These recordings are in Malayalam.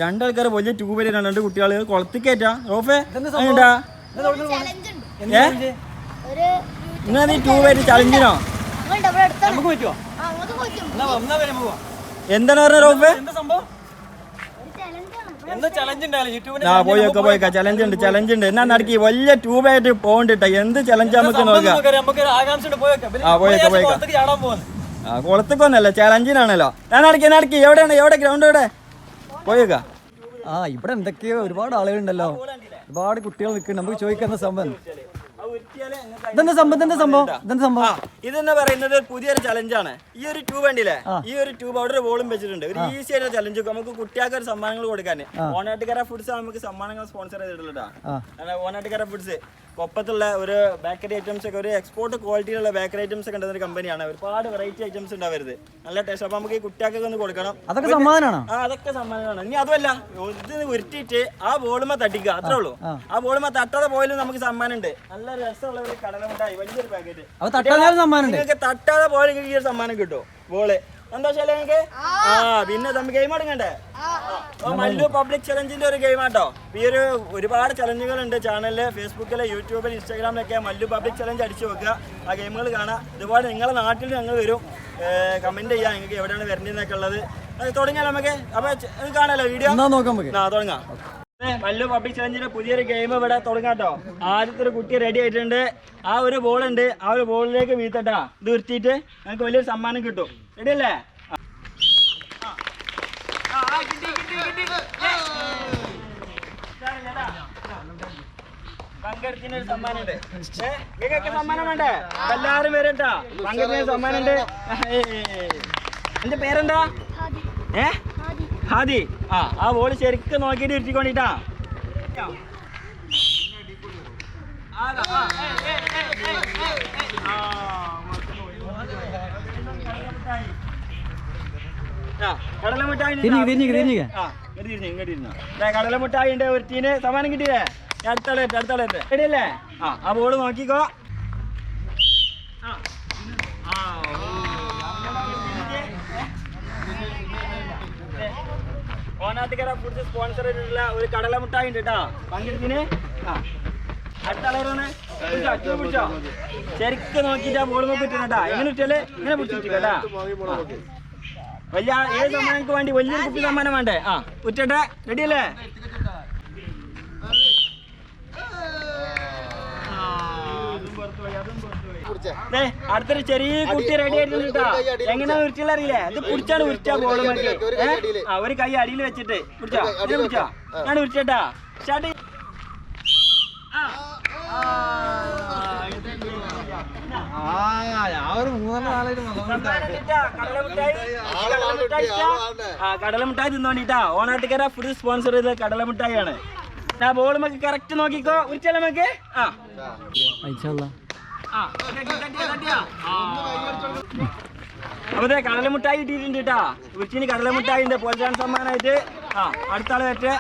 രണ്ടാൾക്കാർ വലിയ ട്യൂബ് വരെയാണ്, 2 കുട്ടികൾ കുളത്തിൽ കയറ്റാ. റോഫേ എന്താ നിങ്ങൾ നീ ട്യൂബ് ആയിട്ട് ചലഞ്ചിനോ? എന്താണ് പറഞ്ഞ റോഫേ? പോയേക്ക ചലഞ്ച് ഉണ്ട് എന്നാ നടക്കി വലിയ ട്യൂബായിട്ട് പോകണ്ടിട്ട എന്ത് ചലഞ്ച് നമുക്ക് നോക്കാം. കുളത്തേക്കൊന്നല്ല ചലഞ്ചിനാണല്ലോ. ഞാൻ നടക്കി എവിടെ ഗ്രൗണ്ട് എവിടെ പോയേക്ക? ഇവിടെ എന്തൊക്കെയോ ഒരുപാട് ആളുകളുണ്ടല്ലോ, ഒരുപാട് കുട്ടികൾ നിൽക്കുന്നുണ്ട്. നമുക്ക് ചോദിക്കുന്ന സംഭവം ഇതെന്ന് പറയുന്നത് പുതിയൊരു ചലഞ്ചാണ്. ഈ ഒരു ട്യൂബ് ഉണ്ടല്ലേ, ഈ ഒരു ട്യൂബ് അവിടെ ഒരു ബോളും വെച്ചിട്ടുണ്ട്. ഒരു ഈസി ആയിട്ട് ചലഞ്ച് നമുക്ക് കുട്ടികൾക്ക് ഒരു സമ്മാനങ്ങൾ കൊടുക്കാൻ ഓണാട്ടുകര ഫുഡ്സ് നമുക്ക് സമ്മാനങ്ങൾ സ്പോൺസർ ചെയ്തിട്ടുള്ളതാ. ഓണാട്ടുകര ഫുഡ്സ് കൊപ്പത്തുള്ള ഒരു ബേക്കറി ഐറ്റംസ് ഒക്കെ, ഒരു എക്സ്പോർട്ട് ക്വാളിറ്റിയിലുള്ള ബേക്കറി ഐറ്റംസ് ഒക്കെ ഉണ്ടെന്ന കമ്പനിയാണ്. ഒരുപാട് വെറൈറ്റി ഐറ്റംസ് ഉണ്ടാവരുത്, നല്ല ടേസ്റ്റ്. അപ്പൊ നമുക്ക് ഈ കുട്ടികൾക്കൊക്കെ ഒന്ന് കൊടുക്കണം. അതൊക്കെ സമ്മാനമാണ്. ഇനി അതുമല്ല, ഇത് ഉരുട്ടിയിട്ട് ആ ബോളുമ തട്ടിക്കുക, അത്രേ ഉള്ളൂ. ആ ബോളുമ തട്ടാതെ പോയാലും നമുക്ക് സമ്മാനം ഉണ്ട്. നല്ല രസമുള്ള ഒരു കടലമുട്ടായി വലിയൊരു പാക്കറ്റ്. നിങ്ങൾക്ക് തട്ടാതെ പോയാലും ഈ ഒരു സമ്മാനം കിട്ടും, ബോള്. സന്തോഷല്ലേ നിങ്ങൾക്ക്? പിന്നെ നമുക്ക് ഗെയിം തുടങ്ങണ്ടേ? മല്ലു പബ്ലിക് ചലഞ്ചിന്റെ ഒരു ഗെയിം ആട്ടോ. ഈ ഒരു ഒരുപാട് ചലഞ്ചുകൾ ഉണ്ട് ചാനലില്, ഫേസ്ബുക്കില്, യൂട്യൂബിൽ, ഇൻസ്റ്റാഗ്രാമിലൊക്കെ മല്ലു പബ്ലിക് ചലഞ്ച് അടിച്ചു വെക്കുക. ആ ഗെയിമുകൾ കാണാം. ഇതുപോലെ നിങ്ങളുടെ നാട്ടിൽ ഞങ്ങൾ വരും, കമന്റ് ചെയ്യാം നിങ്ങൾക്ക് എവിടെയാണ് വരേണ്ടതെന്നൊക്കെ ഉള്ളത്. തുടങ്ങിയാൽ നമുക്ക് അപ്പൊ കാണാലോ വീഡിയോ തുടങ്ങാം. മല്ലു പബ്ലിക് ചലഞ്ചിന്റെ പുതിയൊരു ഗെയിം ഇവിടെ തുടങ്ങാട്ടോ. ആദ്യത്തെ ഒരു കുട്ടി റെഡി ആയിട്ടുണ്ട്. ആ ഒരു ബോൾ ഉണ്ട്, ആ ഒരു ബോളിലേക്ക് വീത്തട്ടാ. ഇത് ഉരുത്തിയിട്ട് നമുക്ക് വലിയൊരു സമ്മാനം കിട്ടും. റെഡി അല്ലേ? പങ്കെടുത്തിന് ഒരു സമ്മാനം ഉണ്ട്. നിങ്ങൾക്കൊക്കെ സമ്മാനം വേണ്ടേ? എല്ലാവരും വരട്ടാ. പങ്കെടുത്തിന് സമ്മാനം ഉണ്ട്. എന്റെ പേരെന്താ? ഹാദി. ആ ബോള് ശരിക്കും നോക്കിയിട്ട് ഉരുട്ടിക്കൊണ്ടിട്ടാ. കടലമുട്ടായി ഉണ്ട്. ഒരു ടീന് സമ്മാനം കിട്ടിയേ. അടുത്തളയട്ടെ റെഡിയല്ലേ? ആ ബോള് നോക്കിക്കോ. ഓണാട്ടുകര ഫുഡ് സ്പോൺസർ ചെയ്തിട്ടുള്ള ഒരു കടലമുട്ടായി ഉണ്ട് കേട്ടോ. പങ്കെടുത്തിന് അടുത്തളയാണ്. പിടിച്ചോ, ശരിക്കും നോക്കിട്ട് ആ ബോൾ നോക്കിട്ടാ. എങ്ങനെ ഇട്ടാല് ഇങ്ങനെ പിടിച്ചിട്ട് കേട്ടാ. വലിയ ഏത് സമ്മാനങ്ങൾക്ക് വേണ്ടി വലിയൊരു കുപ്പി സമ്മാനം വേണ്ടേ? ഉറ്റട്ടെ. റെഡിയല്ലേ? അടുത്തൊരു ചെറിയ കുട്ടി റെഡി ആയിട്ടുണ്ട് കേട്ടോ. എങ്ങനെ ഉരുട്ടില്ല അറിയില്ലേ? ഇത് പിടിച്ചാണ് ഉരുട്ടാ ബോള്. ഒരു കൈ അടിയിൽ വെച്ചിട്ട് പിടിച്ചോ. ഞാൻ ഉരുട്ടാ. സ്റ്റാർട്ട്. കടലമുട്ടായി തിന്നോണ്ടിട്ടാ. ഓണാട്ടുകര ഫുഡ് സ്പോൺസർ ചെയ്ത കടലമുട്ടായിയാണ്. ആ ബോൾ നമുക്ക് കറക്റ്റ് നോക്കിക്കോ. ഉരുട്ടാലോ നമുക്ക്? അപ്പൊ കടലമുട്ടായി ഇട്ടിട്ടുണ്ട് കേട്ടാ. ഉരുച്ചിന് കടലമുട്ടായി ഉണ്ട് പ്രോത്സാഹന സമ്മാനമായിട്ട്. അടുത്ത ആള് വെച്ച്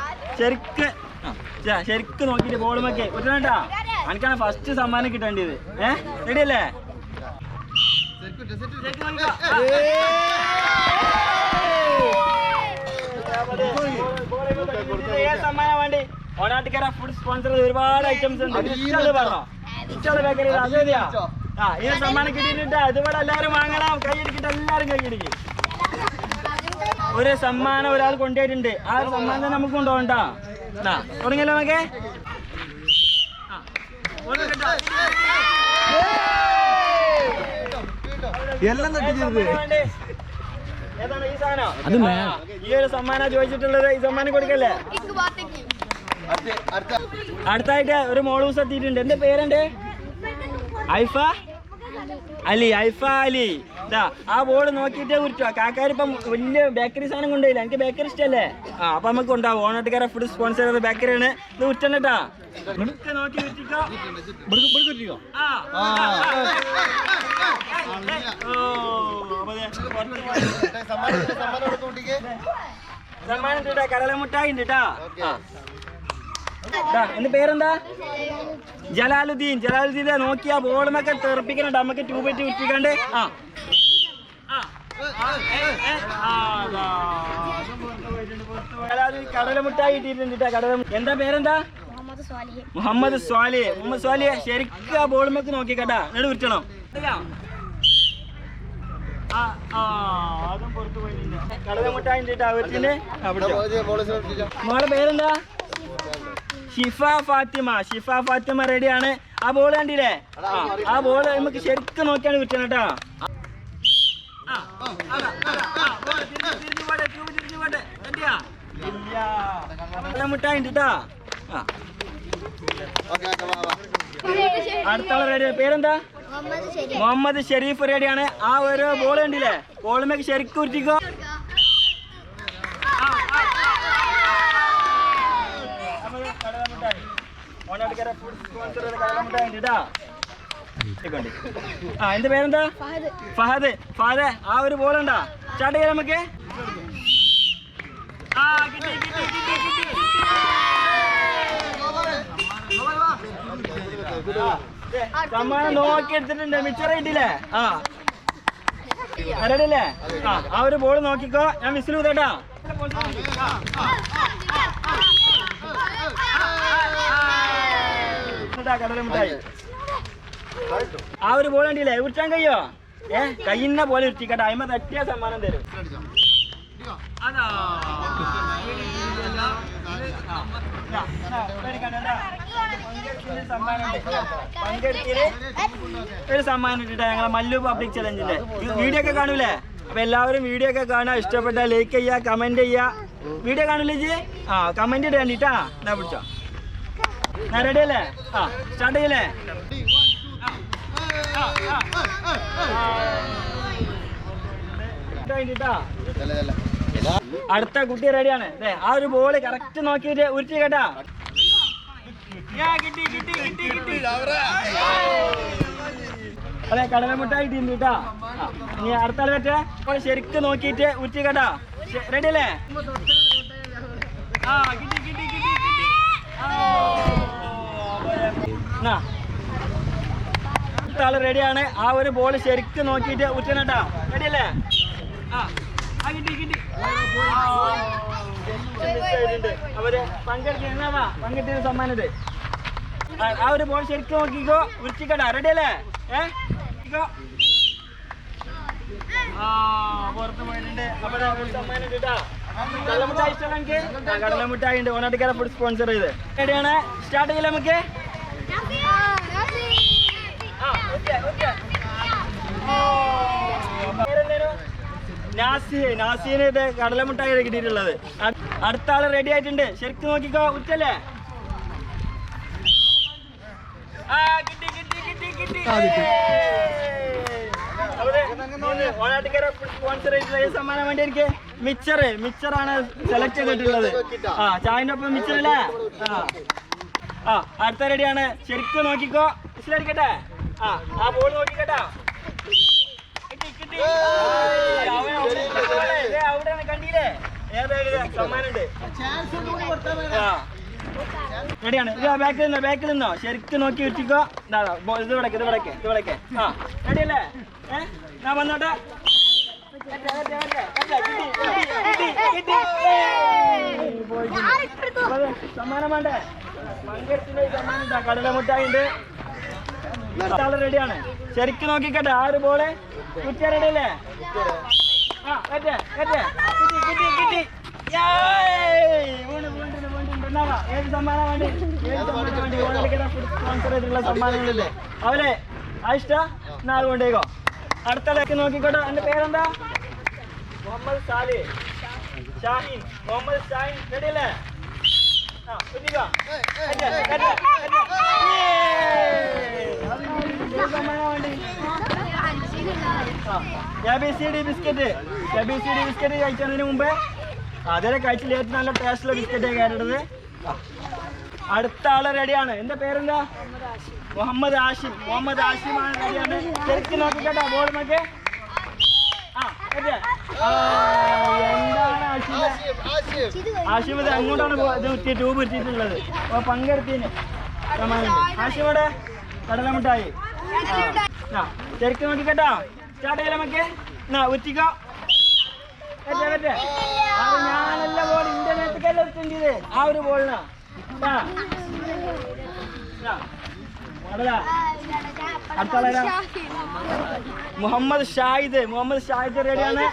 ശരിക്കും നോക്കിട്ട് ബോളുമൊക്കെ ഉരുട്ടാ. എനിക്കാണ് ഫസ്റ്റ് സമ്മാനം കിട്ടേണ്ടത്. റെഡിയല്ലേ? സമ്മാനം വേണ്ടി ഓണാട്ടുകര ഫുഡ് സ്പോൺസർ ഒരുപാട് ഐറ്റംസ് ഉണ്ട്. പറഞ്ഞോ ബേക്കറി അതെയാ? ഈ സമ്മാനം കിട്ടിയിട്ടുണ്ട്. ഇതുപോലെ എല്ലാവരും വാങ്ങണം. കൈയടിക്കിട്ട് എല്ലാവരും കൈയടിക്കും. ഒരു സമ്മാനം ഒരാൾ കൊണ്ടുപോയിട്ടുണ്ട്. ആ ഒരു സമ്മാനം നമുക്ക് കൊണ്ടുപോകണ്ട. തുടങ്ങിയല്ലോ നമുക്ക്. ഏതാണ് ഈ സാധനം? ഈ ഒരു സമ്മാനം ചോദിച്ചിട്ടുള്ളത്. ഈ സമ്മാനം കൊടുക്കല്ലേ? അടുത്തായിട്ട് ഒരു മോളൂസ് എത്തിയിട്ടുണ്ട്. എന്റെ പേരെന്റെ ഐഫ അലി. ആ ബോർഡ് നോക്കിയിട്ട് ഉരുട്ടോ. കാക്കാരിപ്പം വലിയ ബേക്കറി സാധനം കൊണ്ടുപോയില്ല. എനിക്ക് ബേക്കറി ഇഷ്ടല്ലേ? അപ്പൊ നമുക്ക് ഉണ്ടാവും. ഓണാട്ടുകര ഫുഡ് സ്പോൺസർ ചെയ്ത ബേക്കറിയാണ്. ഇത് ഉരുട്ടണ്ടാ. നോക്കി ഉരുട്ടിക്കോ. സമ്മാനം കടലമുട്ടായി ഉണ്ട് കേട്ടാ. എന്റെ പേരെന്താ? ജലാലുദ്ദീൻ. നോക്കിയാ ബോളുമൊക്കെ തെറിപ്പിക്കണുണ്ട്. നമുക്ക് ട്യൂബിറ്റ് വിറ്റിക്കാണ്ട്. കടലമുട്ടായി കിട്ടിയിട്ടുണ്ട്. എന്താ പേരെന്താ? മുഹമ്മദ് സ്വാലിഹ്. മുഹമ്മദ് സ്വാലിഹ് ശരിക്കും ആ ബോളുമൊക്കെ നോക്കി കേട്ടാ, എന്നിട്ട് ഉരുട്ടണം. കടലമുട്ടായി മോളെ പേരെന്താ? ഷിഫ ഫാത്തിമ. ഷിഫ ഫാത്തിമ റെഡിയാണ്. ആ ബോൾ കണ്ടില്ലേ? ആ ബോൾ നമുക്ക് ശരിക്കും നോക്കിയാണ് ഉരുട്ടണം കേട്ടാ. കടലമുട്ടായി ഉണ്ട് കേട്ടാ. അടുത്ത ആള് റെഡി. പേരെന്താ? മുഹമ്മദ് ഷെരീഫ് റെഡിയാണ്. ആ ഒരു ബോൾ കണ്ടില്ലേ? ബോളുമേക്ക് ശരിക്കും ഉരുട്ടിക്കോ. എന്റെ പേരെന്താ? ഫഹദ്. ഫഹദ് ആ ഒരു ബോൾ ഉണ്ടാ. സ്റ്റാർട്ട് ചെയ്യാം നമുക്ക്. സമ്മാനം നോക്കി എടുത്തിട്ടുണ്ട്. മിച്ചർ കിട്ടില്ലേ? റെഡിയല്ലേ? ആ ഒരു ബോൾ നോക്കിക്കോ. ഞാൻ വിസിൽ ഊതേട്ടാ. കടലമുട്ടായി ആ ഒരു ബോൾ കണ്ടില്ലേ? ഉരുട്ടാൻ കഴിയോ? കയ്യുന്ന പോലെ ഉരുട്ടിക്കട്ടെ. അതിമ തട്ടിയ സമ്മാനം തരും. ഒരു സമ്മാനം ഇട്ടിട്ടാ ഞങ്ങളെ മല്ലു പബ്ലിക് ചലഞ്ചിന്റെ വീഡിയോ ഒക്കെ കാണൂലേ? അപ്പൊ എല്ലാവരും വീഡിയോ ഒക്കെ കാണാ. ഇഷ്ടപ്പെട്ട ലൈക്ക് ചെയ്യാ, കമന്റ് ചെയ്യാ. Video കാണൂലേ G? കമന്റ് ഇടാൻ വേണ്ടിട്ടാ. എന്നാ പിടിച്ചോ. റെഡി അല്ലേ? സ്റ്റാർട്ട് ചെയ്യല്ലേ? അടുത്ത കുട്ടി റെഡിയാണ്. ആ ഒരു ബോള് കറക്റ്റ് നോക്കിയിട്ട് ഉരുട്ടി കേട്ടാ. അതെ കടലമുട്ടായി കിട്ടിയിട്ടുണ്ട് കേട്ടാ. ഇനി അടുത്ത ആൾ പറ്റേ ശരിക്കും നോക്കിയിട്ട് ഉരുട്ടി കേട്ടാ. റെഡി അല്ലേ? ആള് റെഡിയാണ്. ആ ഒരു ബോൾ ശരിക്കും നോക്കിയിട്ട് ഉറ്റനട്ടാ. റെഡിയല്ലേ? അവര് പങ്കെടുത്ത സമ്മാനത്. ആ ഒരു ബോൾ ശരിക്കും നോക്കിക്കോ, ഉരുട്ടിക്കട്ടാ. റെഡിയല്ലേ? പുറത്ത് പോയിട്ടുണ്ട്. അവിടെ സമ്മാനം കിട്ടാ. കടലമുട്ടായി ഇഷ്ടമല്ല എനിക്ക്? കടലമുട്ടായി ഉണ്ട്. ഓണാട്ടിക്കാരെ ഫുഡ് സ്പോൺസർ ചെയ്ത്. റെഡിയാണ്? സ്റ്റാർട്ട് ചെയ്യില്ല നമുക്ക്? നാസിന് ഇത് കടലമുട്ടായി കിട്ടിയിട്ടുള്ളത്. അടുത്ത ആള് റെഡി ആയിട്ടുണ്ട്. ശരിക്കും നോക്കിക്കോ. ഉച്ചല്ലേ? ഓണാട്ടിക്കാരെ സ്പോൺസർ ചെയ്തിട്ടുള്ള ഈ സമ്മാനം വേണ്ടി എനിക്ക് മിച്ചറാണ് സെലക്ട് ചെയ്തിട്ടുള്ളത്. ചായന്റെ ഒപ്പം മിച്ചറല്ലേ? അടുത്ത റെഡിയാണ്. ശരിക്കും നോക്കിക്കോ. വിസിലടിക്കട്ടെ. ആ ബോൾ നോക്കിക്കട്ടാ. അവിടെ കണ്ടില്ലേ? സമ്മാനുണ്ട്. റെഡിയാണ്. ബാക്കിൽ നിന്നോ ശരിക്കും നോക്കി വെച്ചിക്കോ. ഇത് വിടക്കെ. റെഡിയല്ലേ? ഞാൻ വന്നോട്ടെ. സമ്മാനം വേണ്ടേ? സമ്മാനം കടലമുട്ടായി ഉണ്ട്. റെഡിയാണ്. ശരിക്കും നോക്കിക്കട്ടെ. ആ ഒരു ബോള് കുറ്റ റെഡിയല്ലേ? ഏത് സമ്മാനം വേണ്ടി? സ്പോൺസർ ചെയ്തിട്ടുള്ള സമ്മാനങ്ങളില്ലേ അവലെ? ആ ഇഷ്ട നാൾ കൊണ്ടേക്കോ. അടുത്തതൊക്കെ നോക്കിക്കോട്ടെ. എന്റെ പേരെന്താ? മുഹമ്മദ് സാലിഹ്. ഷാഹിൻ. മുഹമ്മദ് ഷാഹിൻ. റെഡിയല്ലേ? ABCD ബിസ്ക്കറ്റ് കഴിച്ചതിന് മുമ്പേ അതിലെ കഴിച്ചിൽ ഏറ്റവും നല്ല ടേസ്റ്റുള്ള ബിസ്ക്കറ്റ് കേട്ടത്. അടുത്ത ആള് റെഡിയാണ്. എന്റെ പേരെന്താ? മുഹമ്മദ് ആഷിം. ആണ് റെഡിയാണ്. ശരിക്കും നോക്കിക്കോട്ടെ ബോൾ നോക്കെ. എന്താണ് ആഷിം? ഇത് അങ്ങോട്ടാണ് ട്യൂബ് എത്തിയിട്ടുള്ളത്. അപ്പൊ പങ്കെടുത്തിന് ആഷിമോടെ കടലമുട്ടായി. ശരിക്കും നോക്കിക്കോട്ടോ. സ്റ്റാർട്ട് ചെയ്യല നമുക്ക്. ഉറ്റിക്കോ. ഞാനല്ല ബോൾ ഇന്റെ വെക്കേണ്ടത് ആ ഒരു ബോളിനാ മുഹമ്മദ് ഷാഹിദ് റെഡിയാണ്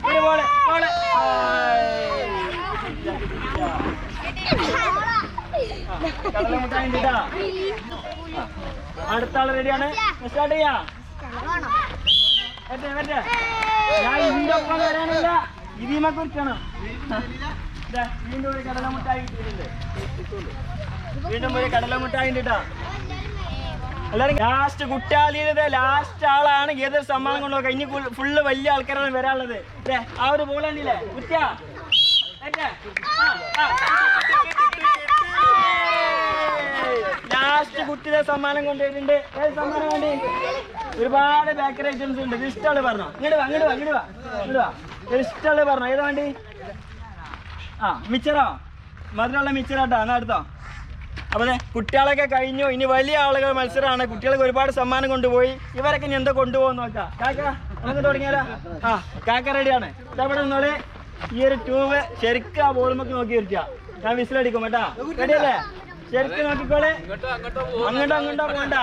ഒരു ബോള് കടലമുട്ടായി അടുത്ത ആള് റെഡിയാണ് സ്റ്റാർട്ട് ചെയ്യാ ഞാൻ ഇതിന്റെ ഒപ്പം വരാനില്ല ഇതിമെ കുറിക്കണം വീണ്ടും ഒരു കടലമുട്ടായി കിട്ടിയിട്ടുണ്ട് വീണ്ടും ഒരു കടലമുട്ടായി ഉണ്ട് കേട്ടോ എല്ലാരും ലാസ്റ്റ് കുട്ടാലിയുടെ ലാസ്റ്റ് ആളാണ് ഏതൊരു സമ്മാനം കൊണ്ടുപോകാം ഇനി ഫുള്ള് വലിയ ആൾക്കാരാണ് വരാനുള്ളത് ആ ഒരു ബോളാണില്ലേ കുറ്റ ലാസ്റ്റ് കുട്ടിയുടെ സമ്മാനം കൊണ്ടുപോയിട്ടുണ്ട് ഏത് സമ്മാനം വേണ്ടി ഒരുപാട് ബേക്കറി ഐറ്റംസ് ഉണ്ട് ഇത് ഇഷ്ടമുള്ള പറഞ്ഞോ ഇങ്ങോട്ട് വാ ഇഷ്ടമുള്ള പറഞ്ഞോ ഏതാ വേണ്ടി മിച്ചറോ മധുരമുള്ള മിച്ചറാട്ടോ എന്നാ അടുത്തോ അപ്പൊ കുട്ടികളൊക്കെ കഴിഞ്ഞു ഇനി വലിയ ആളുകൾ മത്സരമാണ് കുട്ടികൾക്ക് ഒരുപാട് സമ്മാനം കൊണ്ടുപോയി ഇവരൊക്കെ ഇനി എന്താ കൊണ്ടുപോകുന്ന നോക്കാം കാക്ക നമുക്ക് തുടങ്ങിയാലോ കാക്ക റെഡിയാണ് ഇവിടെ നിന്നോളെ ഈ ഒരു ട്യൂബ് ശരിക്കും ആ ബോളുമൊക്കെ നോക്കി ഇരിക്കുക ഞാൻ വിസിലടിക്കും കേട്ടാ റെഡിയല്ലേ ശരിക്കും നോക്കിക്കോളെ അങ്ങോട്ടോ പോണ്ട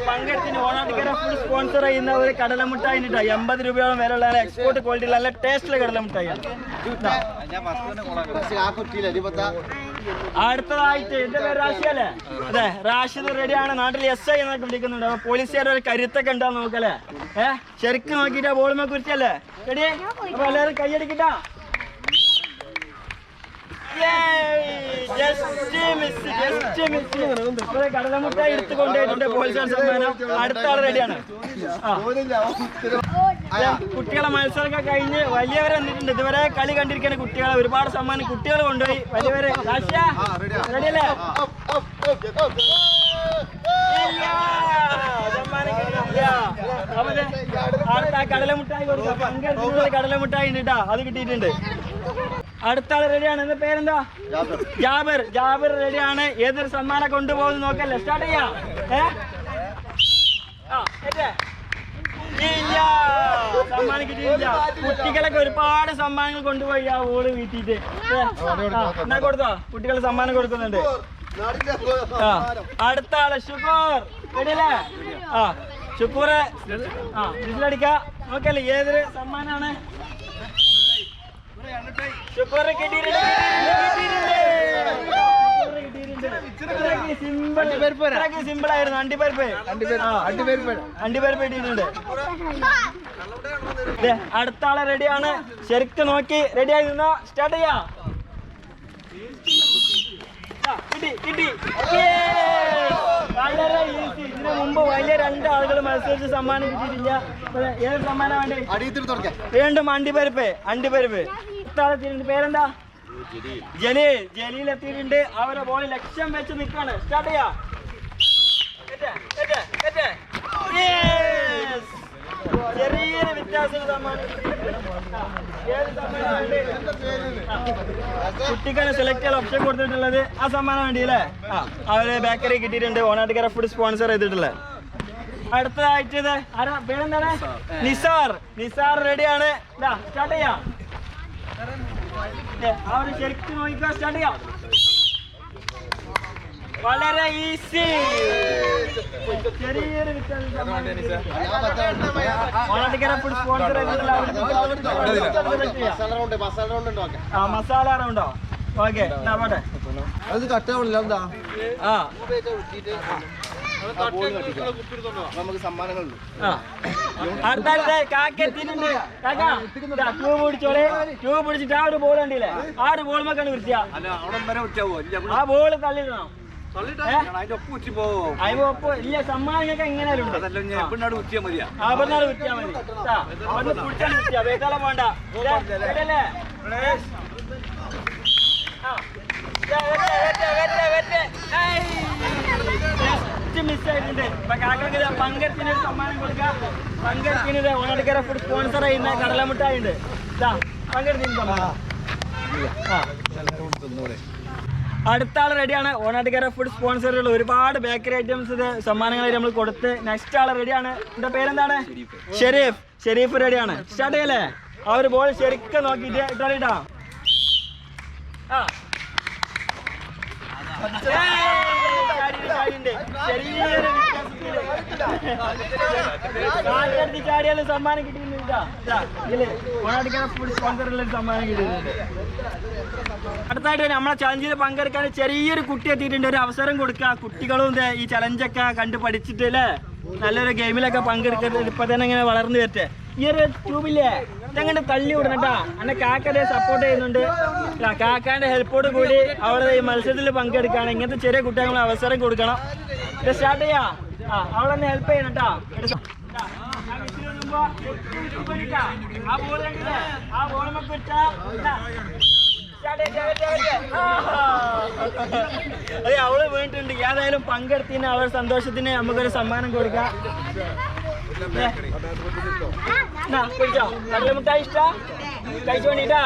പങ്കെടുത്തിന് ഓണാട്ടിക്കര ഫുൾ സ്പോൺസർ ചെയ്യുന്ന ഒരു കടലമുട്ടായി 80 രൂപയോളം വിലയുള്ള എക്സ്പോർട്ട് ക്വാളിറ്റി നല്ല ടേസ്റ്റുള്ള കടലമുട്ടായിയാണ് അടുത്തതായിട്ട് എന്റെ പേര് റാഷിയല്ലേ അതെ റാഷിദ് റെഡിയാണ് നാട്ടിൽ SI എന്നൊക്കെ വിളിക്കുന്നുണ്ട് അപ്പൊ പോലീസുകാരുടെ ഒരു കരുത്തൊക്കെ ഉണ്ടാവും നോക്കല്ലേ ശരിക്കും നോക്കിട്ടാ ബോളുമെ കുറിച്ചല്ലേ റെഡി അപ്പൊ എല്ലാവരും കൈയടിക്കട്ടാ കടലമുട്ടായി എടുത്തു കൊണ്ടുപോയിട്ടുണ്ട് പോലീസുകാർ സമ്മാനം അടുത്ത ആൾ റെഡിയാണ് കുട്ടികളെ മത്സരമൊക്കെ കഴിഞ്ഞ് വലിയവരെ വന്നിട്ടുണ്ട് ഇതുവരെ കളി കണ്ടിരിക്കുന്ന കുട്ടികളെ ഒരുപാട് സമ്മാനം കുട്ടികൾ കൊണ്ടുപോയി വലിയവരെ റെഡിയല്ലേ കടലമുട്ടായി കൊടുക്കാം പങ്കെടുക്കുന്നത് കടലമുട്ടായി ഉണ്ട് കേട്ടോ അത് കിട്ടിയിട്ടുണ്ട് അടുത്ത ആള് റെഡിയാണ് എന്റെ പേരെന്താ ജാബിർ റെഡിയാണ് ഏതൊരു സമ്മാനം കൊണ്ടുപോകുന്നു നോക്കല്ലേ സ്റ്റാർട്ട് ചെയ്യാം സമ്മാനം കിട്ടിയില്ല കുട്ടികളൊക്കെ ഒരുപാട് സമ്മാനങ്ങൾ കൊണ്ടുപോയി ആ ഓള് വീട്ടിട്ട് എന്നാ കൊടുത്തോ കുട്ടികൾ സമ്മാനം കൊടുക്കുന്നുണ്ട് അടുത്ത ആള് ഷുക്കൂർ റെഡിയല്ലേ ഷുക്കൂറ് വിസിലടിക്ക നോക്കല്ലേ ഏതൊരു സമ്മാനാണ് ഷുക്കൂർ സിമ്പിൾ ആയിരുന്നു അണ്ടിപ്പരിപ്പ് കിട്ടിയിട്ടുണ്ട് അടുത്ത ആളെ റെഡിയാണ് ശരിക്കും നോക്കി റെഡിയായി നിന്നോ സ്റ്റാർട്ട് ചെയ്യാം കിട്ടി വളരെ ഈസി ഇതിനു മുമ്പ് വലിയ 2 ആളുകൾ മത്സരിച്ച് സമ്മാനം കിട്ടിയിട്ടില്ല ഏത് സമ്മാനം വേണ്ടി വീണ്ടും അണ്ടിപ്പരിപ്പ് പേരെന്താ ജലീൽ എത്തിയിട്ടുണ്ട് അവരെ ബോളിൽ ലക്ഷ്യം വെച്ച് നിൽക്കാണ് സ്റ്റാർട്ട് ചെയ്യാം ചെറിയൊരു വ്യത്യാസം കുട്ടിക്കാണ് സെലക്ട് ചെയ്യാൻ ഓപ്ഷൻ കൊടുത്തിട്ടുള്ളത് ആ സമ്മാനം വേണ്ടിയല്ലേ അവര് ബേക്കറി കിട്ടിയിട്ടുണ്ട് ഓണാട്ടുകര ഫുഡ് സ്പോൺസർ ചെയ്തിട്ടുള്ളത് അടുത്തതായിട്ട് ആരാ പേരെന്താണ് നിസാർ റെഡിയാണ് സ്റ്റാർട്ട് ചെയ്യാം അവര് ശരിക്കും നോക്കിക്കോ സ്റ്റാർട്ട് ചെയ്യാം വളരെ ഈസി ചെറിയൊരു ഫുഡ് സ്പോൺസർ മസാല റൗണ്ടോ ഓക്കെ എന്നാ പോട്ടെ നമുക്ക് സമ്മാനങ്ങളുണ്ട് ട്യൂബ് പിടിച്ചിട്ട് ആ ഒരു ബോൾ കണ്ടില്ലേ ആ ഒരു ബോൾ മക്കാണ് വൃത്തിയാ ആ ബോള് തള്ളിടണം ഇല്ല സമ്മാനങ്ങളൊക്കെ എങ്ങനെയാലും വൃത്തിയാ മതി വേക്കാളം വേണ്ട മിസ്സായിട്ടുണ്ട് ഇപ്പൊ കാക്കക്ക് പങ്കെടുത്തിന് സമ്മാനം കൊടുക്കുക പങ്കെടുക്കുന്നത് ഓണാട്ടുകര ഫുഡ് സ്പോൺസർ ചെയ്യുന്ന കടലമുട്ടായി ഉണ്ട് പങ്കെടുത്തിന് സമ്മാനം അടുത്ത ആൾ റെഡിയാണ്. ഓണാട്ടുകര ഫുഡ് സ്പോൺസറുകൾ ഒരുപാട് ബേക്കറി ഐറ്റംസ് സമ്മാനങ്ങളായിട്ട് നമ്മൾ കൊടുത്ത് നെക്സ്റ്റ് ആൾ റെഡിയാണ്. എന്റെ പേരെന്താണ്? ഷെരീഫ് റെഡിയാണ്. സ്റ്റാർട്ട് ചെയ്യല്ലേ? ആ ഒരു ബോൾ ശരിക്കും നോക്കിയിട്ട് ഇട്ടാ. ചാടിയാലും സമ്മാനം കിട്ടിയിട്ടുണ്ട്. സമ്മാനം കിട്ടിയിട്ടുണ്ട്. അടുത്തായിട്ട് നമ്മളെ ചലഞ്ചിൽ പങ്കെടുക്കാൻ ചെറിയൊരു കുട്ടി എത്തിയിട്ടുണ്ട്. ഒരു അവസരം കൊടുക്കുക. കുട്ടികളും ഈ ചലഞ്ചൊക്കെ കണ്ട് പഠിച്ചിട്ട് അല്ലേ നല്ലൊരു ഗെയിമിലൊക്കെ പങ്കെടുക്കരുത്. ഇപ്പൊ തന്നെ ഇങ്ങനെ വളർന്നു വരട്ടെ. ഈ ഒരു ട്യൂബില്ലേ ഇതങ്ങനെ തള്ളി വിടണട്ടാ. എന്നെ കാക്കതെ സപ്പോർട്ട് ചെയ്യുന്നുണ്ട്. കാക്കാന്റെ ഹെൽപ്പോട് കൂടി അവിടെ ഈ മത്സരത്തിൽ പങ്കെടുക്കുകയാണ്. ഇങ്ങനത്തെ ചെറിയ കുട്ടികൾ അവസരം കൊടുക്കണം. സ്റ്റാർട്ട് ചെയ്യാ. അവളെന്നെ ഹെൽപ്പ് ചെയ്യണട്ടാ. അതെ അവള് വീണിട്ടുണ്ട്. ഏതായാലും പങ്കെടുത്തിന് അവരുടെ സന്തോഷത്തിന് നമുക്കൊരു സമ്മാനം കൊടുക്കാം. കടലമുട്ടായി ഇഷ്ട കഴിച്ചു വേണ്ടിട്ടാ.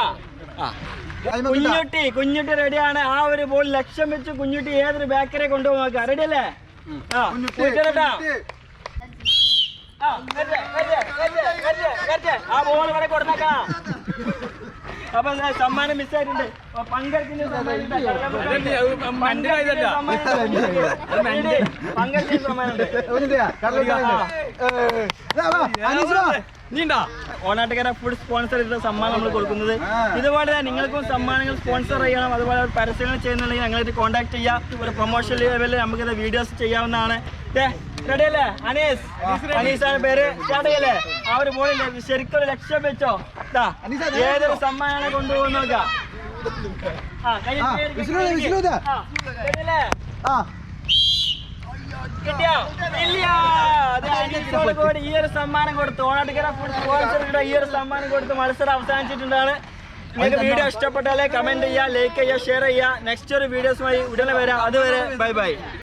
കുഞ്ഞുട്ടി റെഡിയാണ്. ആ ഒരു ബോൾ ലക്ഷ്യം വെച്ച് കുഞ്ഞുട്ടി ഏതൊരു ബേക്കറി കൊണ്ടുപോകാൻ നോക്കാം. റെഡി അല്ലേ? ആ ബോൾ ഇവിടെ കൊടുത്തേക്കാം. അപ്പൊ സമ്മാനം മിസ്സായിട്ടുണ്ട്. പങ്കെടുക്കുന്ന ഓണാട്ടുകര ഫുഡ് സ്പോൺസർ ചെയ്ത സമ്മാനം നമ്മൾ കൊടുക്കുന്നത്. ഇതുപോലെ നിങ്ങൾക്കും സമ്മാനങ്ങൾ സ്പോൺസർ ചെയ്യണം. അതുപോലെ പരസ്യങ്ങൾ ചെയ്യുന്നുണ്ടെങ്കിൽ ഞങ്ങളായിട്ട് കോൺടാക്ട് ചെയ്യാം. ഒരു പ്രൊമോഷൻ ലെവലിൽ നമുക്കിത് വീഡിയോസ് ചെയ്യാവുന്നതാണ്. റെഡി അല്ലേ? അനീസാണ് പേര്. സ്റ്റാർട്ട് ചെയ്യല്ലേ? ആ ഒരു ബോളിൽ ശരിക്കും ലക്ഷ്യം വെച്ചോ. ഏതൊരു സമ്മാനം കൊണ്ടുപോകുന്ന നോക്കാം. ഈ ഒരു സമ്മാനം കൊടുത്തു. ഓണാട്ടുകര ഫുഡ് സ്പോൺസർ ഈ ഒരു സമ്മാനം കൊടുത്ത് മത്സരം അവസാനിച്ചിട്ടുണ്ടാണ്. നിങ്ങൾക്ക് വീഡിയോ ഇഷ്ടപ്പെട്ടാലേ കമന്റ് ചെയ്യുക, ലൈക്ക് ചെയ്യുക, ഷെയർ ചെയ്യുക. നെക്സ്റ്റ് ഒരു വീഡിയോസുമായി ഉടനെ വരാം. അതുവരെ ബൈ ബൈ.